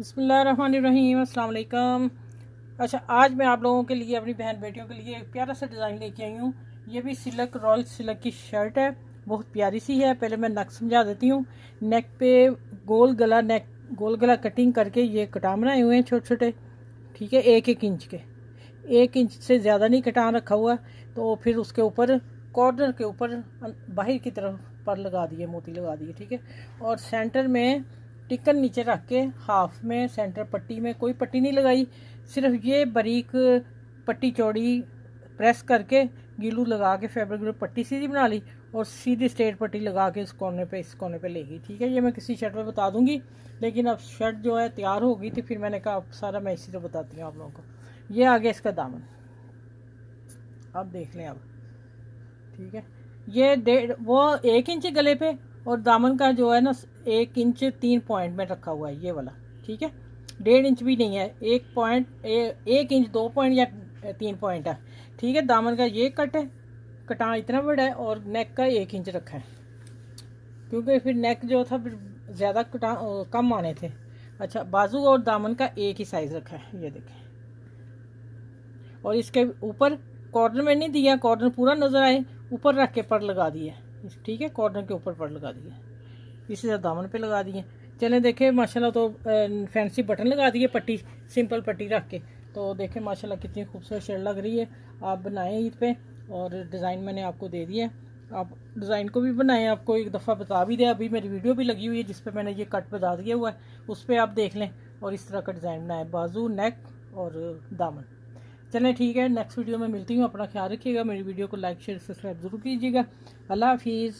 बिस्मिल्लाहिर्रहमानिर्रहीम, अस्सलाम वालेकुम। अच्छा, आज मैं आप लोगों के लिए, अपनी बहन बेटियों के लिए एक प्यारा सा डिज़ाइन लेके आई हूँ। ये भी सिल्क, रॉयल सिल्क की शर्ट है, बहुत प्यारी सी है। पहले मैं नेक समझा देती हूँ। नेक पे गोल गला कटिंग करके ये कटान बनाए हुए हैं छोटे छोटे, ठीक है, 1-1 इंच के। 1 इंच से ज़्यादा नहीं कटान रखा हुआ। तो फिर उसके ऊपर कॉर्नर के ऊपर बाहर की तरफ पर लगा दिए, मोती लगा दिए, ठीक है। और सेंटर में टिकन नीचे रख के हाफ में सेंटर पट्टी में कोई पट्टी नहीं लगाई, सिर्फ ये बारीक पट्टी चौड़ी प्रेस करके गीलू लगा के फैब्रिक में पट्टी सीधी बना ली और सीधी स्ट्रेट पट्टी लगा के इस कोने पे ले गई, ठीक है। ये मैं किसी शर्ट में बता दूंगी, लेकिन अब शर्ट जो है तैयार हो गई थी, फिर मैंने कहा सारा मैं इसी से बताती हूँ आप लोगों को। ये आ गया इसका दामन, अब देख लें अब, ठीक है। ये वो 1 इंच गले पे, और दामन का जो है ना 1 इंच 3 पॉइंट में रखा हुआ है ये वाला, ठीक है। 1.5 इंच भी नहीं है, 1 इंच 2 पॉइंट या 3 पॉइंट है, ठीक है। दामन का ये कट है, कटान इतना बड़ा है, और नेक का 1 इंच रखा है, क्योंकि फिर नेक जो था फिर ज़्यादा कम आने थे। अच्छा, बाजू और दामन का एक ही साइज़ रखा है, ये देखें। और इसके ऊपर कॉर्नर में नहीं दिया, कॉर्नर पूरा नज़र आए, ऊपर रख के पर लगा दिए, ठीक है। कॉर्नर के ऊपर पर लगा दिए, इसी तरह दामन पे लगा दिए। चलें देखें, माशाल्लाह। तो फैंसी बटन लगा दिए पट्टी, सिंपल पट्टी रख के। तो देखें माशाल्लाह कितनी खूबसूरत शर्ट लग रही है। आप बनाएं ईद पे, और डिज़ाइन मैंने आपको दे दिया है, आप डिज़ाइन को भी बनाएं। आपको एक दफ़ा बता भी दिया, अभी मेरी वीडियो भी लगी हुई है जिस पर मैंने ये कट बता दिया हुआ है, उस पर आप देख लें। और इस तरह का डिज़ाइन बनाएं, बाजू, नेक और दामन। चलें ठीक है, नेक्स्ट वीडियो में मिलती हूँ। अपना ख्याल रखिएगा, मेरी वीडियो को लाइक शेयर सब्सक्राइब ज़रूर कीजिएगा। अल्लाह हाफिज़।